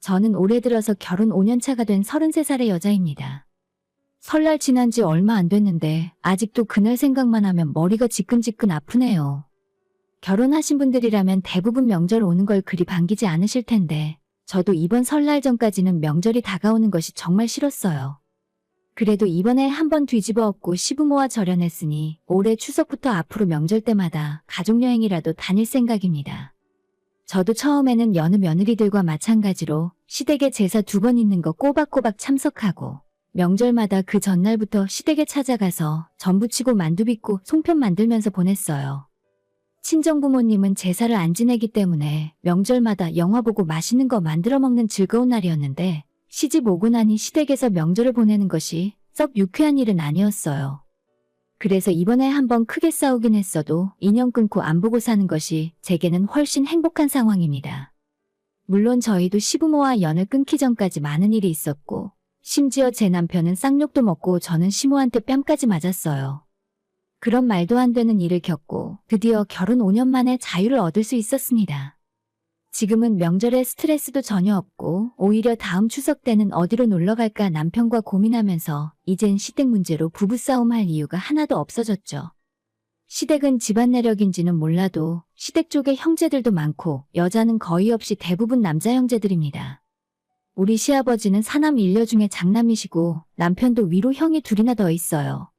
저는 올해 들어서 결혼 5년 차가 된 33살의 여자입니다. 설날 지난 지 얼마 안 됐는데 아직도 그날 생각만 하면 머리가 지끈지끈 아프네요. 결혼하신 분들이라면 대부분 명절 오는 걸 그리 반기지 않으실 텐데 저도 이번 설날 전까지는 명절이 다가오는 것이 정말 싫었어요. 그래도 이번에 한번 뒤집어 엎고 시부모와 절연했으니 올해 추석부터 앞으로 명절 때마다 가족여행이라도 다닐 생각입니다. 저도 처음에는 여느 며느리들과 마찬가지로 시댁에 제사 2번 있는 거 꼬박꼬박 참석하고 명절마다 그 전날부터 시댁에 찾아가서 전부 치고 만두 빚고 송편 만들면서 보냈어요. 친정부모님은 제사를 안 지내기 때문에 명절마다 영화 보고 맛있는 거 만들어 먹는 즐거운 날이었는데 시집 오고 나니 시댁에서 명절을 보내는 것이 썩 유쾌한 일은 아니었어요. 그래서 이번에 한번 크게 싸우긴 했어도 인연 끊고 안 보고 사는 것이 제게는 훨씬 행복한 상황입니다. 물론 저희도 시부모와 연을 끊기 전까지 많은 일이 있었고 심지어 제 남편은 쌍욕도 먹고 저는 시모한테 뺨까지 맞았어요. 그런 말도 안 되는 일을 겪고 드디어 결혼 5년 만에 자유를 얻을 수 있었습니다. 지금은 명절에 스트레스도 전혀 없고 오히려 다음 추석 때는 어디로 놀러 갈까 남편과 고민하면서 이젠 시댁 문제로 부부싸움 할 이유가 하나도 없어졌죠. 시댁은 집안 내력인지는 몰라도 시댁 쪽에 형제들도 많고 여자는 거의 없이 대부분 남자 형제들입니다. 우리 시아버지는 사남 일녀 중에 장남이시고 남편도 위로 형이 2이나 더 있어요.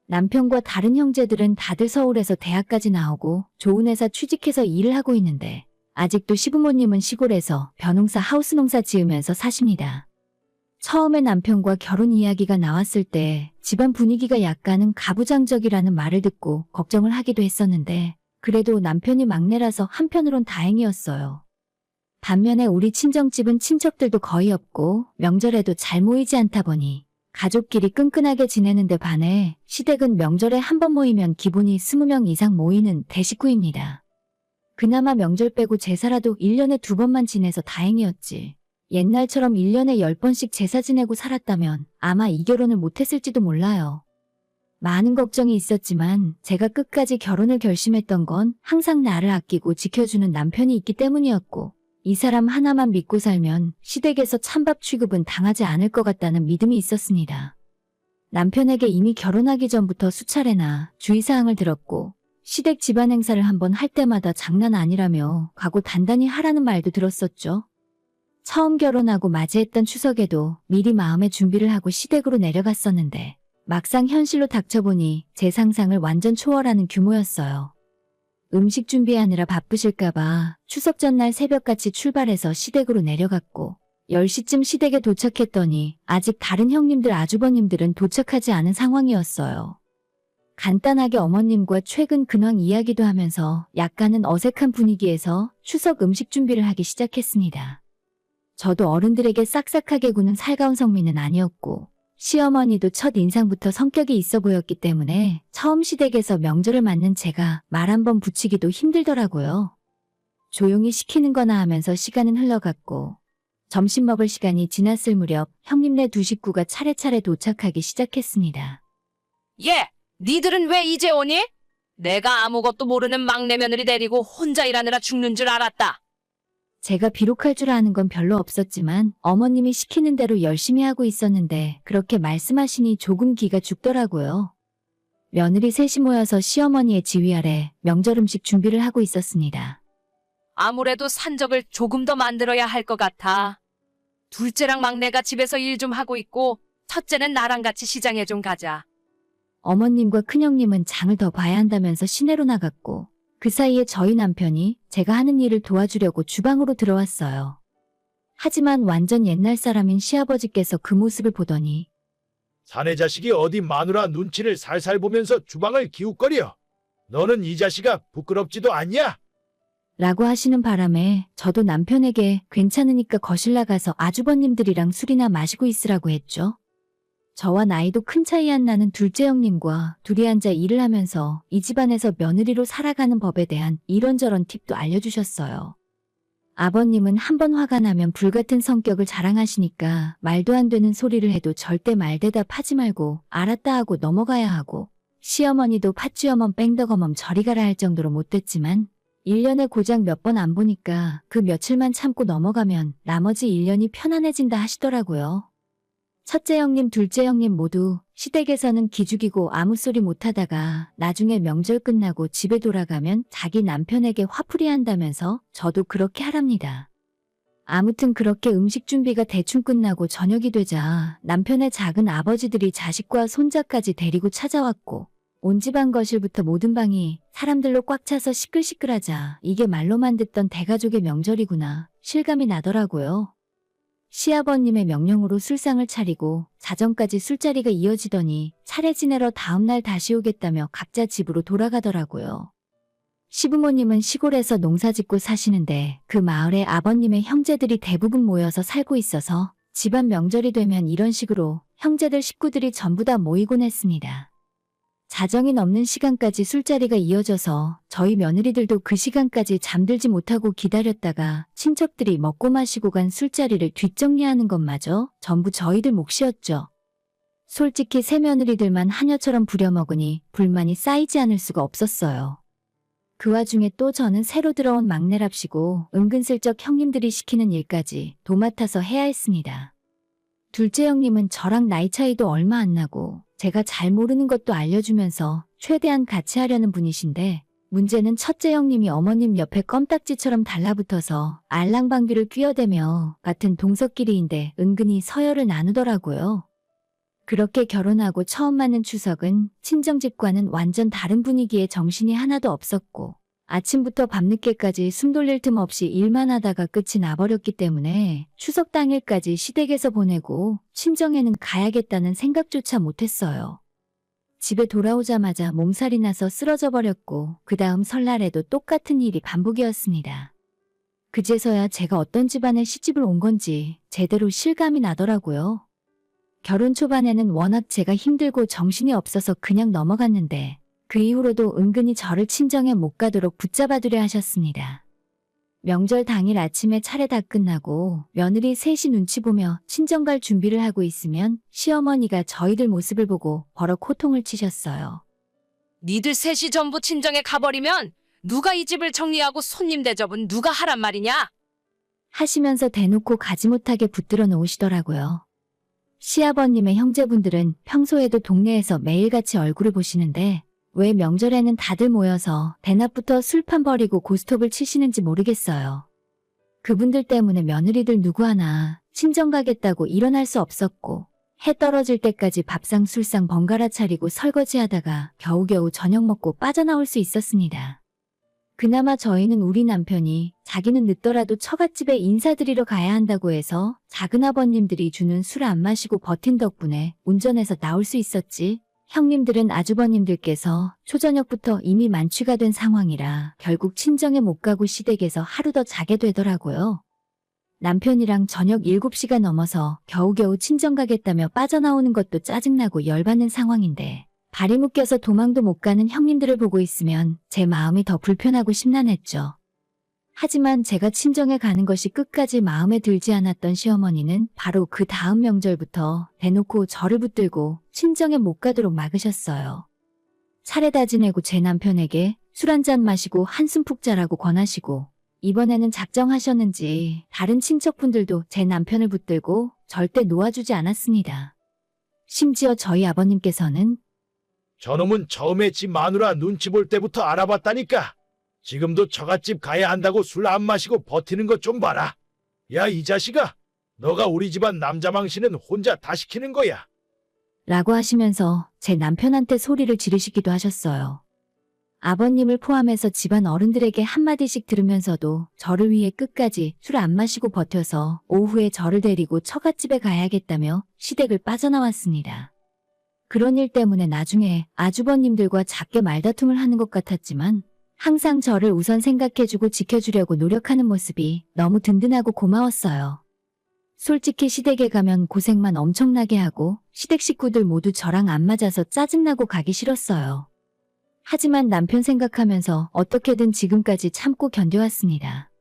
남편과 다른 형제들은 다들 서울에서 대학까지 나오고 좋은 회사 취직해서 일을 하고 있는데 아직도 시부모님은 시골에서 벼농사 하우스농사 지으면서 사십니다. 처음에 남편과 결혼 이야기가 나왔을 때 집안 분위기가 약간은 가부장적이라는 말을 듣고 걱정을 하기도 했었는데 그래도 남편이 막내라서 한편으론 다행이었어요. 반면에 우리 친정집은 친척들도 거의 없고 명절에도 잘 모이지 않다 보니 가족끼리 끈끈하게 지내는데 반해 시댁은 명절에 한 번 모이면 기본이 20명 이상 모이는 대식구입니다. 그나마 명절 빼고 제사라도 1년에 2번만 지내서 다행이었지. 옛날처럼 1년에 10번씩 제사 지내고 살았다면 아마 이 결혼을 못했을지도 몰라요. 많은 걱정이 있었지만 제가 끝까지 결혼을 결심했던 건 항상 나를 아끼고 지켜주는 남편이 있기 때문이었고 이 사람 하나만 믿고 살면 시댁에서 찬밥 취급은 당하지 않을 것 같다는 믿음이 있었습니다. 남편에게 이미 결혼하기 전부터 수차례나 주의사항을 들었고 시댁 집안 행사를 한번 할 때마다 장난 아니라며 각오 단단히 하라는 말도 들었었죠. 처음 결혼하고 맞이했던 추석에도 미리 마음의 준비를 하고 시댁으로 내려갔었는데 막상 현실로 닥쳐보니 제 상상을 완전 초월하는 규모였어요. 음식 준비하느라 바쁘실까봐 추석 전날 새벽같이 출발해서 시댁으로 내려갔고 10시쯤 시댁에 도착했더니 아직 다른 형님들 아주버님들은 도착하지 않은 상황이었어요. 간단하게 어머님과 최근 근황 이야기도 하면서 약간은 어색한 분위기에서 추석 음식 준비를 하기 시작했습니다. 저도 어른들에게 싹싹하게 구는 살가운 성민은 아니었고 시어머니도 첫 인상부터 성격이 있어 보였기 때문에 처음 시댁에서 명절을 맞는 제가 말 한 번 붙이기도 힘들더라고요. 조용히 시키는 거나 하면서 시간은 흘러갔고 점심 먹을 시간이 지났을 무렵 형님네 두 식구가 차례차례 도착하기 시작했습니다. 예, 니들은 왜 이제 오니? 내가 아무것도 모르는 막내 며느리 데리고 혼자 일하느라 죽는 줄 알았다. 제가 비록 할 줄 아는 건 별로 없었지만 어머님이 시키는 대로 열심히 하고 있었는데 그렇게 말씀하시니 조금 기가 죽더라고요. 며느리 셋이 모여서 시어머니의 지휘 아래 명절 음식 준비를 하고 있었습니다. 아무래도 산적을 조금 더 만들어야 할 것 같아. 둘째랑 막내가 집에서 일 좀 하고 있고 첫째는 나랑 같이 시장에 좀 가자. 어머님과 큰형님은 장을 더 봐야 한다면서 시내로 나갔고 그 사이에 저희 남편이 제가 하는 일을 도와주려고 주방으로 들어왔어요. 하지만 완전 옛날 사람인 시아버지께서 그 모습을 보더니 사내 자식이 어디 마누라 눈치를 살살 보면서 주방을 기웃거려. 너는 이 자식아 부끄럽지도 않냐? 라고 하시는 바람에 저도 남편에게 괜찮으니까 거실 나가서 아주버님들이랑 술이나 마시고 있으라고 했죠. 저와 나이도 큰 차이 안 나는 둘째 형님과 둘이 앉아 일을 하면서 이 집안에서 며느리로 살아가는 법에 대한 이런저런 팁도 알려주셨어요. 아버님은 한번 화가 나면 불같은 성격을 자랑하시니까 말도 안 되는 소리를 해도 절대 말대답하지 말고 알았다 하고 넘어가야 하고 시어머니도 팥쥐어멈 뺑덕어멈 저리 가라 할 정도로 못됐지만 1년에 고작 몇 번 안 보니까 그 며칠만 참고 넘어가면 나머지 1년이 편안해진다 하시더라고요. 첫째 형님, 둘째 형님 모두 시댁에서는 기죽이고 아무 소리 못하다가 나중에 명절 끝나고 집에 돌아가면 자기 남편에게 화풀이 한다면서 저도 그렇게 하랍니다. 아무튼 그렇게 음식 준비가 대충 끝나고 저녁이 되자 남편의 작은 아버지들이 자식과 손자까지 데리고 찾아왔고 온 집안 거실부터 모든 방이 사람들로 꽉 차서 시끌시끌하자 이게 말로만 듣던 대가족의 명절이구나 실감이 나더라고요. 시아버님의 명령으로 술상을 차리고 자정까지 술자리가 이어지더니 차례 지내러 다음날 다시 오겠다며 각자 집으로 돌아가더라고요. 시부모님은 시골에서 농사짓고 사시는데 그 마을에 아버님의 형제들이 대부분 모여서 살고 있어서 집안 명절이 되면 이런 식으로 형제들 식구들이 전부 다 모이곤 했습니다. 자정이 넘는 시간까지 술자리가 이어져서 저희 며느리들도 그 시간까지 잠들지 못하고 기다렸다가 친척들이 먹고 마시고 간 술자리를 뒷정리하는 것마저 전부 저희들 몫이었죠. 솔직히 새 며느리들만 하녀처럼 부려먹으니 불만이 쌓이지 않을 수가 없었어요. 그 와중에 또 저는 새로 들어온 막내랍시고 은근슬쩍 형님들이 시키는 일까지 도맡아서 해야 했습니다. 둘째 형님은 저랑 나이 차이도 얼마 안 나고 제가 잘 모르는 것도 알려주면서 최대한 같이 하려는 분이신데 문제는 첫째 형님이 어머님 옆에 껌딱지처럼 달라붙어서 알랑방귀를 뀌어대며 같은 동서끼리인데 은근히 서열을 나누더라고요. 그렇게 결혼하고 처음 맞는 추석은 친정집과는 완전 다른 분위기에 정신이 하나도 없었고 아침부터 밤늦게까지 숨 돌릴 틈 없이 일만 하다가 끝이 나버렸기 때문에 추석 당일까지 시댁에서 보내고 친정에는 가야겠다는 생각조차 못했어요. 집에 돌아오자마자 몸살이 나서 쓰러져 버렸고 그 다음 설날에도 똑같은 일이 반복이었습니다. 그제서야 제가 어떤 집안에 시집을 온 건지 제대로 실감이 나더라고요. 결혼 초반에는 워낙 제가 힘들고 정신이 없어서 그냥 넘어갔는데 그 이후로도 은근히 저를 친정에 못 가도록 붙잡아두려 하셨습니다. 명절 당일 아침에 차례 다 끝나고 며느리 셋이 눈치 보며 친정 갈 준비를 하고 있으면 시어머니가 저희들 모습을 보고 버럭 호통을 치셨어요. 니들 셋이 전부 친정에 가버리면 누가 이 집을 정리하고 손님 대접은 누가 하란 말이냐? 하시면서 대놓고 가지 못하게 붙들어 놓으시더라고요. 시아버님의 형제분들은 평소에도 동네에서 매일같이 얼굴을 보시는데 왜 명절에는 다들 모여서 대낮부터 술판 버리고 고스톱을 치시는지 모르겠어요. 그분들 때문에 며느리들 누구 하나 친정 가겠다고 일어날 수 없었고 해 떨어질 때까지 밥상 술상 번갈아 차리고 설거지하다가 겨우겨우 저녁 먹고 빠져나올 수 있었습니다. 그나마 저희는 우리 남편이 자기는 늦더라도 처갓집에 인사드리러 가야 한다고 해서 작은아버님들이 주는 술 안 마시고 버틴 덕분에 운전해서 나올 수 있었지. 형님들은 아주버님들께서 초저녁부터 이미 만취가 된 상황이라 결국 친정에 못 가고 시댁에서 하루 더 자게 되더라고요. 남편이랑 저녁 7시가 넘어서 겨우겨우 친정 가겠다며 빠져나오는 것도 짜증나고 열받는 상황인데 발이 묶여서 도망도 못 가는 형님들을 보고 있으면 제 마음이 더 불편하고 심란했죠. 하지만 제가 친정에 가는 것이 끝까지 마음에 들지 않았던 시어머니는 바로 그 다음 명절부터 대놓고 저를 붙들고 친정에 못 가도록 막으셨어요. 차례 다 지내고 제 남편에게 술 한잔 마시고 한숨 푹 자라고 권하시고 이번에는 작정하셨는지 다른 친척분들도 제 남편을 붙들고 절대 놓아주지 않았습니다. 심지어 저희 아버님께서는 저놈은 처음에 지 마누라 눈치 볼 때부터 알아봤다니까. 지금도 처갓집 가야 한다고 술 안 마시고 버티는 것 좀 봐라. 야, 이 자식아. 너가 우리 집안 남자 망신은 혼자 다 시키는 거야. 라고 하시면서 제 남편한테 소리를 지르시기도 하셨어요. 아버님을 포함해서 집안 어른들에게 한마디씩 들으면서도 저를 위해 끝까지 술 안 마시고 버텨서 오후에 저를 데리고 처갓집에 가야겠다며 시댁을 빠져나왔습니다. 그런 일 때문에 나중에 아주버님들과 작게 말다툼을 하는 것 같았지만 항상 저를 우선 생각해주고 지켜주려고 노력하는 모습이 너무 든든하고 고마웠어요. 솔직히 시댁에 가면 고생만 엄청나게 하고 시댁 식구들 모두 저랑 안 맞아서 짜증나고 가기 싫었어요. 하지만 남편 생각하면서 어떻게든 지금까지 참고 견뎌왔습니다.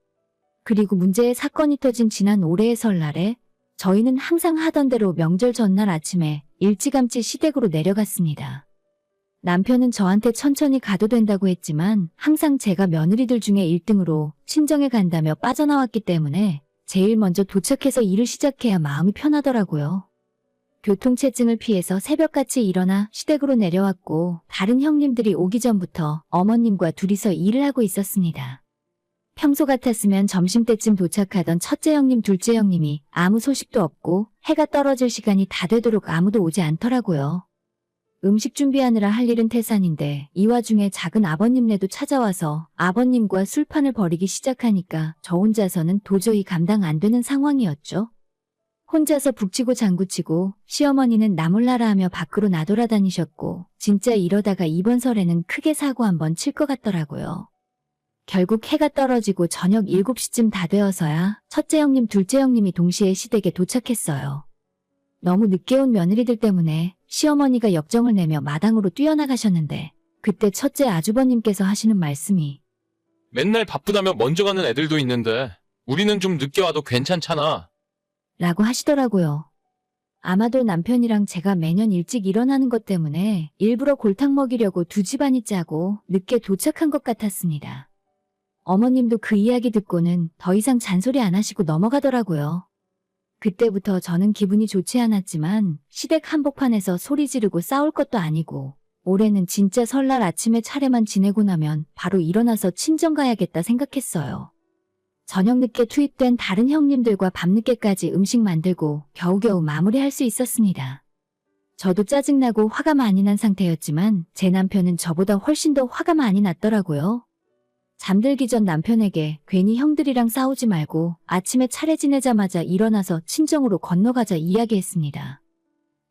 그리고 문제의 사건이 터진 지난 올해의 설날에 저희는 항상 하던 대로 명절 전날 아침에 일찌감치 시댁으로 내려갔습니다. 남편은 저한테 천천히 가도 된다고 했지만 항상 제가 며느리들 중에 1등으로 친정에 간다며 빠져나왔기 때문에 제일 먼저 도착해서 일을 시작해야 마음이 편하더라고요. 교통체증을 피해서 새벽같이 일어나 시댁으로 내려왔고 다른 형님들이 오기 전부터 어머님과 둘이서 일을 하고 있었습니다. 평소 같았으면 점심때쯤 도착하던 첫째 형님, 둘째 형님이 아무 소식도 없고 해가 떨어질 시간이 다 되도록 아무도 오지 않더라고요. 음식 준비하느라 할 일은 태산인데 이 와중에 작은 아버님네도 찾아와서 아버님과 술판을 벌이기 시작하니까 저 혼자서는 도저히 감당 안 되는 상황이었죠. 혼자서 북치고 장구치고 시어머니는 나몰라라 하며 밖으로 나돌아다니셨고 진짜 이러다가 이번 설에는 크게 사고 한번 칠 것 같더라고요. 결국 해가 떨어지고 저녁 7시쯤 다 되어서야 첫째 형님, 둘째 형님이 동시에 시댁에 도착했어요. 너무 늦게 온 며느리들 때문에 시어머니가 역정을 내며 마당으로 뛰어나가셨는데 그때 첫째 아주버님께서 하시는 말씀이 맨날 바쁘다며 먼저 가는 애들도 있는데 우리는 좀 늦게 와도 괜찮잖아. 라고 하시더라고요. 아마도 남편이랑 제가 매년 일찍 일어나는 것 때문에 일부러 골탕 먹이려고 두 집안이 짜고 늦게 도착한 것 같았습니다. 어머님도 그 이야기 듣고는 더 이상 잔소리 안 하시고 넘어가더라고요. 그때부터 저는 기분이 좋지 않았지만 시댁 한복판에서 소리 지르고 싸울 것도 아니고 올해는 진짜 설날 아침에 차례만 지내고 나면 바로 일어나서 친정 가야겠다 생각했어요. 저녁 늦게 투입된 다른 형님들과 밤늦게까지 음식 만들고 겨우겨우 마무리할 수 있었습니다. 저도 짜증나고 화가 많이 난 상태였지만 제 남편은 저보다 훨씬 더 화가 많이 났더라고요. 잠들기 전 남편에게 괜히 형들이랑 싸우지 말고 아침에 차례 지내자마자 일어나서 친정으로 건너가자 이야기했습니다.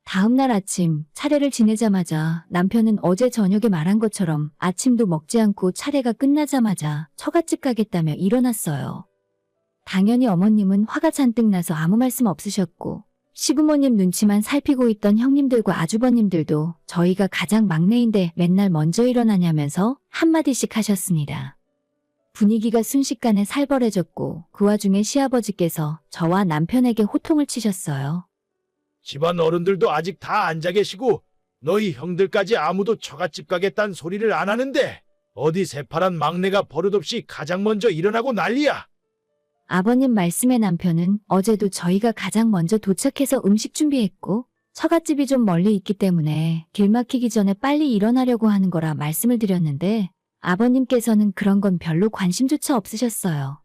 다음날 아침 차례를 지내자마자 남편은 어제 저녁에 말한 것처럼 아침도 먹지 않고 차례가 끝나자마자 처갓집 가겠다며 일어났어요. 당연히 어머님은 화가 잔뜩 나서 아무 말씀 없으셨고 시부모님 눈치만 살피고 있던 형님들과 아주버님들도 저희가 가장 막내인데 맨날 먼저 일어나냐면서 한마디씩 하셨습니다. 분위기가 순식간에 살벌해졌고 그 와중에 시아버지께서 저와 남편에게 호통을 치셨어요. 집안 어른들도 아직 다 앉아 계시고 너희 형들까지 아무도 처갓집 가겠다는 소리를 안 하는데 어디 새파란 막내가 버릇없이 가장 먼저 일어나고 난리야. 아버님 말씀에 남편은 어제도 저희가 가장 먼저 도착해서 음식 준비했고 처갓집이 좀 멀리 있기 때문에 길 막히기 전에 빨리 일어나려고 하는 거라 말씀을 드렸는데 아버님께서는 그런 건 별로 관심조차 없으셨어요.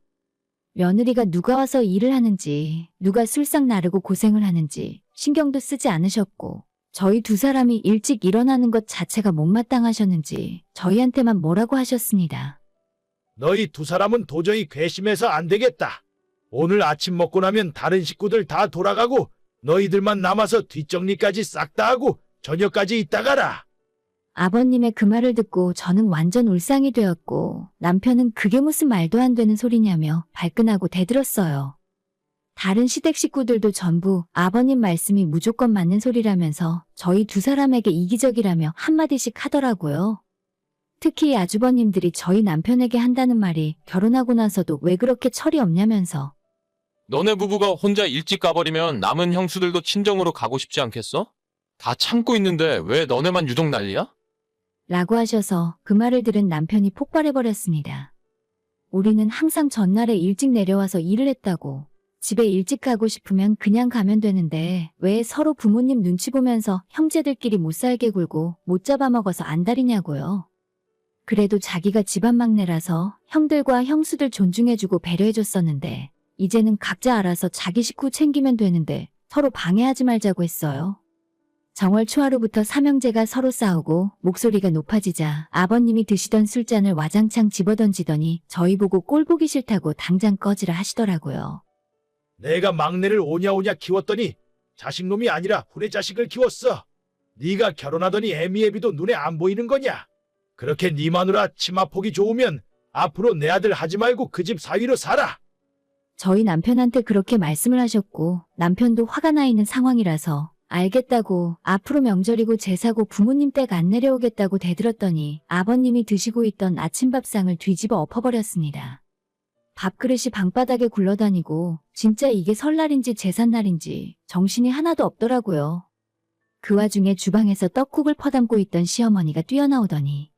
며느리가 누가 와서 일을 하는지, 누가 술상 나르고 고생을 하는지 신경도 쓰지 않으셨고 저희 두 사람이 일찍 일어나는 것 자체가 못마땅하셨는지 저희한테만 뭐라고 하셨습니다. 너희 두 사람은 도저히 괘씸해서 안 되겠다. 오늘 아침 먹고 나면 다른 식구들 다 돌아가고 너희들만 남아서 뒷정리까지 싹 다 하고 저녁까지 있다 가라. 아버님의 그 말을 듣고 저는 완전 울상이 되었고 남편은 그게 무슨 말도 안 되는 소리냐며 발끈하고 대들었어요. 다른 시댁 식구들도 전부 아버님 말씀이 무조건 맞는 소리라면서 저희 두 사람에게 이기적이라며 한마디씩 하더라고요. 특히 아주버님들이 저희 남편에게 한다는 말이 결혼하고 나서도 왜 그렇게 철이 없냐면서 너네 부부가 혼자 일찍 가버리면 남은 형수들도 친정으로 가고 싶지 않겠어? 다 참고 있는데 왜 너네만 유독 난리야? 라고 하셔서 그 말을 들은 남편이 폭발해버렸습니다. 우리는 항상 전날에 일찍 내려와서 일을 했다고 집에 일찍 가고 싶으면 그냥 가면 되는데 왜 서로 부모님 눈치 보면서 형제들끼리 못 살게 굴고 못 잡아먹어서 안달이냐고요. 그래도 자기가 집안 막내라서 형들과 형수들 존중해주고 배려해줬었는데 이제는 각자 알아서 자기 식구 챙기면 되는데 서로 방해하지 말자고 했어요. 정월 초하루부터 삼형제가 서로 싸우고 목소리가 높아지자 아버님이 드시던 술잔을 와장창 집어던지더니 저희 보고 꼴 보기 싫다고 당장 꺼지라 하시더라고요. 내가 막내를 오냐오냐 키웠더니 자식놈이 아니라 후레자식을 키웠어. 네가 결혼하더니 애미애비도 눈에 안 보이는 거냐? 그렇게 네 마누라 치마폭이 좋으면 앞으로 내 아들 하지 말고 그 집 사위로 살아. 저희 남편한테 그렇게 말씀을 하셨고 남편도 화가 나 있는 상황이라서 알겠다고 앞으로 명절이고 제사고 부모님 댁 안 내려오겠다고 대들었더니 아버님이 드시고 있던 아침밥상을 뒤집어 엎어버렸습니다. 밥그릇이 방바닥에 굴러다니고 진짜 이게 설날인지 제삿날인지 정신이 하나도 없더라고요. 그 와중에 주방에서 떡국을 퍼담고 있던 시어머니가 뛰어나오더니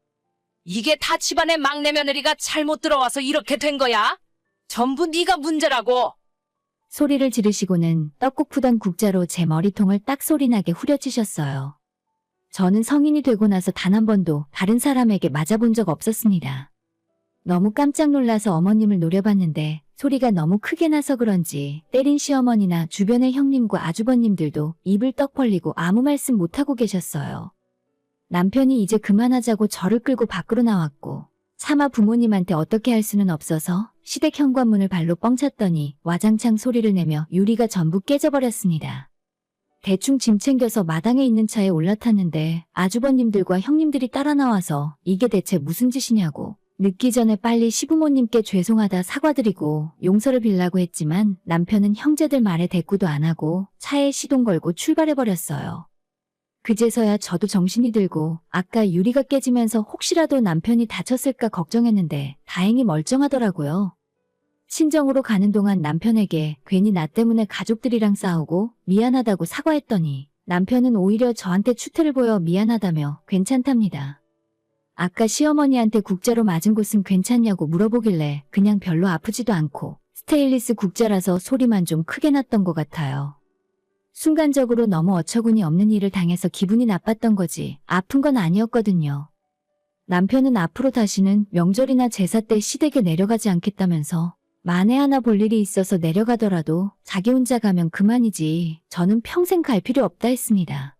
이게 다 집안의 막내 며느리가 잘못 들어와서 이렇게 된 거야? 전부 네가 문제라고. 소리를 지르시고는 떡국 푸던 국자로 제 머리통을 딱 소리나게 후려치셨어요. 저는 성인이 되고 나서 단 한 번도 다른 사람에게 맞아본 적 없었습니다. 너무 깜짝 놀라서 어머님을 노려봤는데 소리가 너무 크게 나서 그런지 때린 시어머니나 주변의 형님과 아주버님들도 입을 떡 벌리고 아무 말씀 못하고 계셨어요. 남편이 이제 그만하자고 저를 끌고 밖으로 나왔고 차마 부모님한테 어떻게 할 수는 없어서 시댁 현관문을 발로 뻥 찼더니 와장창 소리를 내며 유리가 전부 깨져버렸습니다. 대충 짐 챙겨서 마당에 있는 차에 올라탔는데 아주버님들과 형님들이 따라 나와서 이게 대체 무슨 짓이냐고 늦기 전에 빨리 시부모님께 죄송하다 사과드리고 용서를 빌라고 했지만 남편은 형제들 말에 대꾸도 안 하고 차에 시동 걸고 출발해버렸어요. 그제서야 저도 정신이 들고 아까 유리가 깨지면서 혹시라도 남편이 다쳤을까 걱정했는데 다행히 멀쩡하더라고요. 친정으로 가는 동안 남편에게 괜히 나 때문에 가족들이랑 싸우고 미안하다고 사과했더니 남편은 오히려 저한테 추태를 보여 미안하다며 괜찮답니다. 아까 시어머니한테 국자로 맞은 곳은 괜찮냐고 물어보길래 그냥 별로 아프지도 않고 스테인리스 국자라서 소리만 좀 크게 났던 것 같아요. 순간적으로 너무 어처구니 없는 일을 당해서 기분이 나빴던 거지 아픈 건 아니었거든요. 남편은 앞으로 다시는 명절이나 제사 때 시댁에 내려가지 않겠다면서 만에 하나 볼 일이 있어서 내려가더라도 자기 혼자 가면 그만이지 저는 평생 갈 필요 없다 했습니다.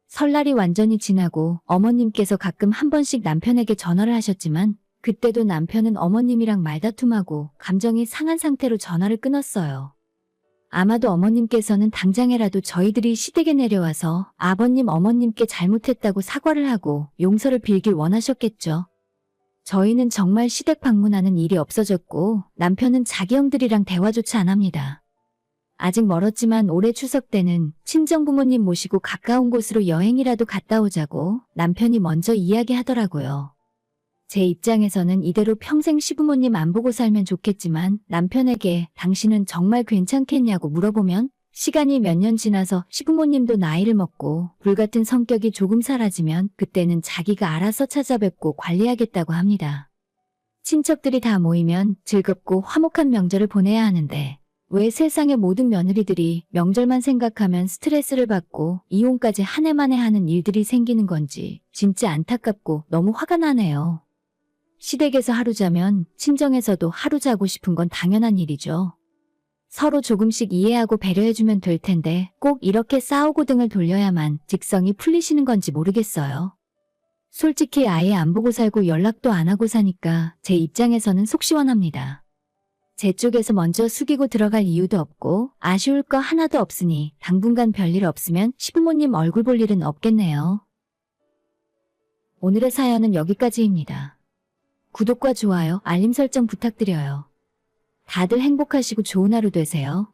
설날이 완전히 지나고 어머님께서 가끔 한 번씩 남편에게 전화를 하셨지만 그때도 남편은 어머님이랑 말다툼하고 감정이 상한 상태로 전화를 끊었어요. 아마도 어머님께서는 당장에라도 저희들이 시댁에 내려와서 아버님 어머님께 잘못했다고 사과를 하고 용서를 빌길 원하셨겠죠. 저희는 정말 시댁 방문하는 일이 없어졌고 남편은 자기 형들이랑 대화조차 안 합니다. 아직 멀었지만 올해 추석 때는 친정부모님 모시고 가까운 곳으로 여행이라도 갔다 오자고 남편이 먼저 이야기하더라고요. 제 입장에서는 이대로 평생 시부모님 안 보고 살면 좋겠지만 남편에게 당신은 정말 괜찮겠냐고 물어보면 시간이 몇 년 지나서 시부모님도 나이를 먹고 불같은 성격이 조금 사라지면 그때는 자기가 알아서 찾아뵙고 관리하겠다고 합니다. 친척들이 다 모이면 즐겁고 화목한 명절을 보내야 하는데 왜 세상의 모든 며느리들이 명절만 생각하면 스트레스를 받고 이혼까지 한 해 만에 하는 일들이 생기는 건지 진짜 안타깝고 너무 화가 나네요. 시댁에서 하루 자면 친정에서도 하루 자고 싶은 건 당연한 일이죠. 서로 조금씩 이해하고 배려해주면 될 텐데 꼭 이렇게 싸우고 등을 돌려야만 직성이 풀리시는 건지 모르겠어요. 솔직히 아예 안 보고 살고 연락도 안 하고 사니까 제 입장에서는 속 시원합니다. 제 쪽에서 먼저 숙이고 들어갈 이유도 없고 아쉬울 거 하나도 없으니 당분간 별일 없으면 시부모님 얼굴 볼 일은 없겠네요. 오늘의 사연은 여기까지입니다. 구독과 좋아요, 알림 설정 부탁드려요. 다들 행복하시고 좋은 하루 되세요.